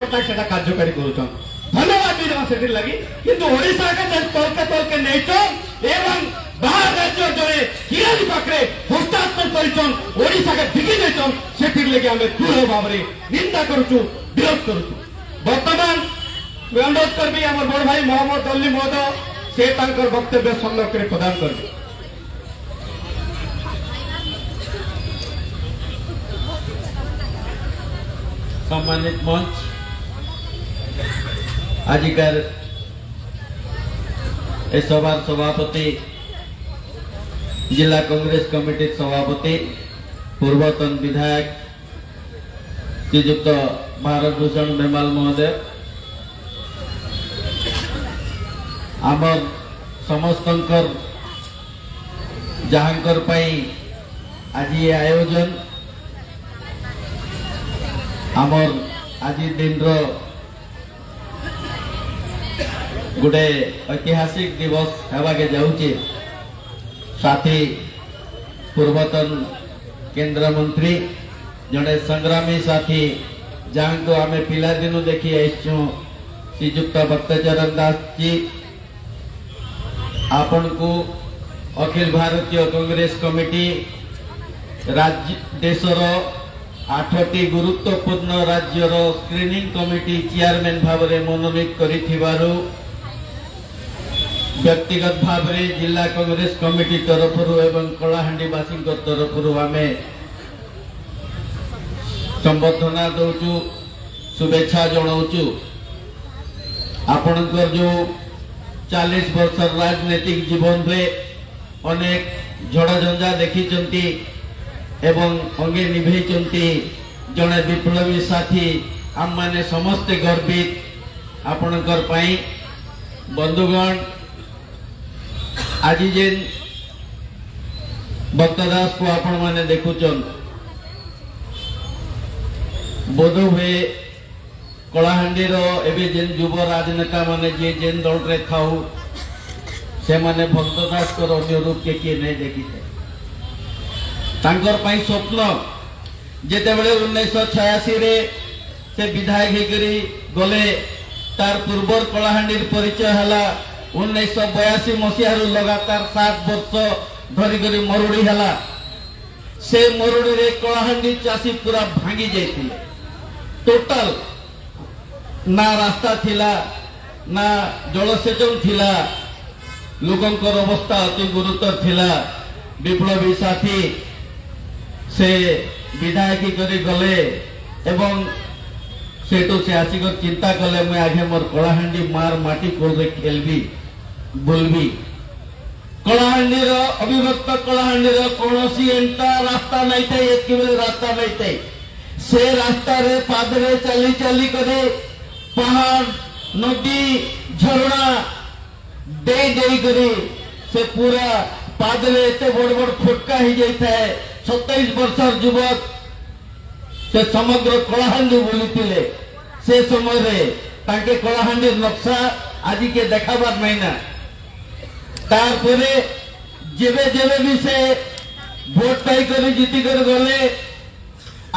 সেটা কার্যকারী করছেন ধন্যবাদ দিলাম সেটির লাগি কিন্তু ওড়িশাকে যে তলকে তলকে নেইছন এবং বাহার রাজ্য জনে হিরানি পাখরে হস্তান্তর করেছন ওড়িশাকে বিকি দেইছন সেটির লাগি আমি দৃঢ় ভাবে নিন্দা করছু বিরোধ করছু বর্তমান অনুরোধ করবি আমার বড় ভাই মোহাম্মদ অলি মহোদয় সে তাঁর বক্তব্য সংরক্ষণে প্রদান করবে। सम्मानित मंच आजिकार सभार सभापति जिला कांग्रेस कमिटी सभापति पूर्वतन विधायक श्रीयुक्त भारत भूषण बेमाल महोदय आमर समस्तंकर जहांकर पाई आज ये आयोजन आमर आज दिन गोटे ऐतिहासिक दिवस हेबाके जाऊँचे साथी पूर्वतन केंद्र मंत्री जड़े संग्रामी साथी जहाँ को आम पिला दिन देखी आसचु श्रीयुक्त भक्तचरण दास जी आपण को अखिल भारतीय कांग्रेस कमिटी राज्य देशर 8टी गुरुत्वपूर्ण राज्यर स्क्रीनिंग कमिटी चेयरमैन भाव में मनोनीत करिथिबारु व्यक्तिगत भाव में जिला कांग्रेस कमिटी तरफ एवं कलाहांडीवासी तरफ आम संबर्धना दौचु शुभेच्छा जनाऊचु आपणकर जो 40 वर्ष राजनीतिक जीवन रे अनेक झड़झंझा देखी एवं अंगे निभे जड़े विप्लवी साथी आम माने समस्ते गर्वित आपणकर पाई बंधुगण आज जेन भक्तदास को आपण माने देखुचन बोध हुए कलाहांडीर एबे जेन युव राजनेता माने जे जेन दल रे थाउ से माने भक्तदास को अन्य रूप के किए नहीं देखी थे तांकर पाई स्वप्न जेते बेले 1986 रे से विधायक हेकरी गले तार पूर्वर कलाहांडीर परिचय हला 1982 मसीह लगातार 7 वर्ष धरी करी मरुड़ी हला से मरुड़ी रे कलाहांडी चासी पूरा भांगी जाइथिले टोटल ना रास्ता थिला ना जलसेचन थिला लोकंकर अवस्था अति गुरुतर थिला विप्लवी साथी से विधायकी करी गले एवं सेटू से आसिक चिंता कले मैं आगे मोर कलाहांडी मार माटी कोल रे खेलबी बोलबी कलाहांडी रो अविभक्त कलाहांडी रो कोनोसी एंटा रास्ता नहीं थे एक केवल रास्ता नहीं थे से रास्ता रे पादरे चली चली करे पहाड़ नदी झरना दे दे करे से पूरा पादरे एते बड़ बड़ फुटका ही जाता है 27 वर्षर युवक से समग्र कलाहांडी बोली से समय रे ताके कलाहांडी नक्शा आज के देखाबार नहीं ना तारपरे जेबे जेबे भी से भोट पाई कर जीती कर गले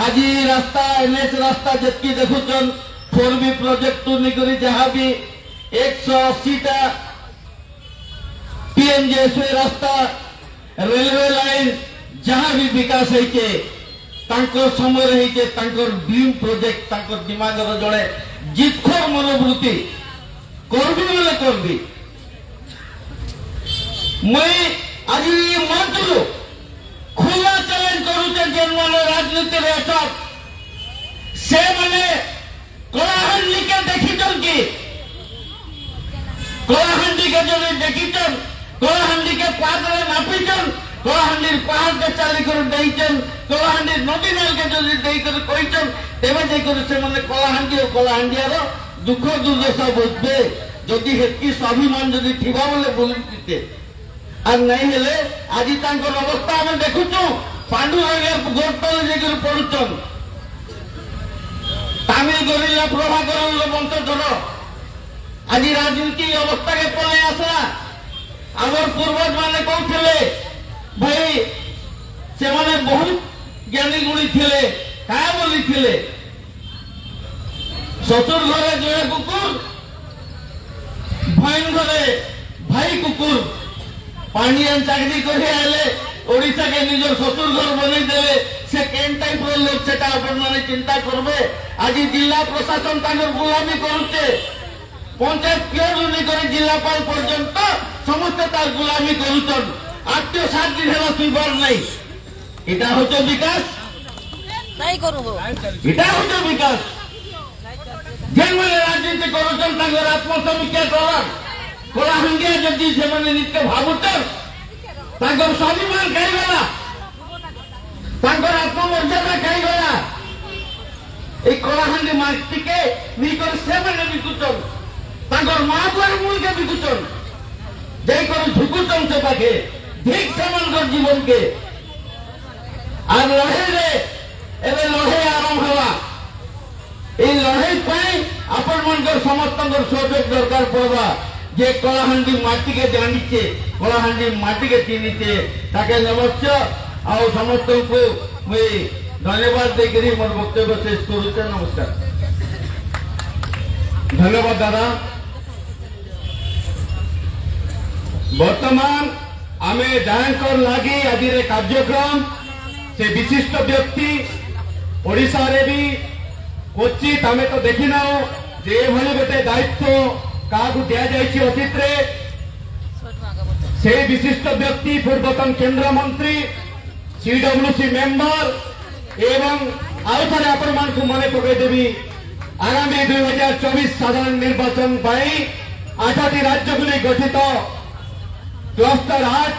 आज रास्ता एनएच रास्ता जतकी देखुचन 4B प्रोजेक्ट तो निकरी जहां भी 180 टा पीएमजीएसवाई रास्ता रेलवे लाइन जहां भी विकास होइके तांकर समय रहिके तांकर ड्रीम प्रोजेक्ट तांकर दिमाग रो जड़े जितखोर मनोवृत्ति करबी बोले करबी मैं आज ये मंच खुला चैलेंज करू जेन माने राजनीति रे सब से माने कलाहांडी के देखिचन की कलाहांडी के जो देखिचन कलाहांडी के पादरे नापिचन कलाहांडीर पहाड़ के चाली कर देइचन कलाहांडीर नदी नाल के जदी देइ कर कहिचन तेबे जे कर से माने कलाहांडी और कलाहांडियार दुख दुर्दशा बुझबे जदी हेकी स्वाभिमान जदी थिबा बोले बोलिते আর নাই হেলে আজি তাঙ্কর অবস্থা আমি দেখুছু পাंडु হইয়া গোটল যে করে পড়ুছন তামিল গরিলা প্রভাকরণ বংশধর আজি রাজনীতি অবস্থাকে পলাই আসলা আমার পূর্বজ মানে কৌଥିଲେ ভাই से माने बहुत ज्ञानी गुणी थिले क्या बोली थिले শ্বশুর ঘরে জয় কুকুর, ভাইন ঘরে ভাই কুকুর। পান্ডিয়ান চাকরি করে আইলে ওড়িশাকে নিজের শ্বশুর ঘর বনাই দেবে, সে কেন টাইপের লোক সেটা আপনারা চিন্তা করবে। আজ জেলা প্রশাসন তাদের গোলামি করছে, পঞ্চায়েত পিয়ন করে জেলাপাল পর্যন্ত সমস্ত তার গোলামি করুছন। আত্মীয় 7 দিন হল সুইবার নাই। এটা হচ্ছে বিকাশ, তাই করব। এটা হচ্ছে বিকাশ। যেমন রাজনীতি করুছন তাদের আত্মসমীক্ষা করার কলাহান্ডিয়া যদি সেমানে নিতে ভাবুছন, তাঙ্কর স্বাভিমান খাইগলা, তাঙ্কর আত্মমর্যাদা খাইগলা। এই কলাহান্ডি মাটিকে নিকরে সেমানে বিকুছন, তাঙ্কর মা বুয়ার মূলকে বিকুছন, যাই করে ঝুঁকুছন সে পাখে ঠিক সেমানকর জীবনকে। আর লড়াইরে এবার লড়াই আরম্ভ হওয়া। এই লড়াই পাই আপনার সমস্ত সহযোগ দরকার পড়বা। যে কলাহান্ডি মাটিকে জানিছে, কলাহান্ডি মাটিকে চিনিছে, তাকে নমস্য ଆଉ ସମସ୍ତଙ୍କୁ ମୁଇଁ ଧନ୍ୟବାଦ ଦେଇକରି ମୋର ବକ୍ତବ୍ୟ ଶେଷ କରୁଛେ। ନମସ୍କାର। ধন্যবাদ দাদা। বর্তমান আমি যাহাঙ্কর লাগি আজির কার্যক্রম সে বিশিষ্ট ব্যক্তি ওড়িশারে বি কোচিত আমি তো দেখি নাও যে এভাবে গোটে দায়িত্ব কাহাକୁ দিয়াଯାଇଛି অতীତରେ। সেই বিশিষ্ট ব্যক্তি পূর্বতন কেন্দ্রমন্ত্রী, সিডব্ল্यूसी মেম্বর এবং আউথরে আপনার মনে পকাইদেবি আগামী 2024 সাধারণ নির্বাচন পাই 8টি রাজ্যগুলি গঠিত ক্লাস্টার 8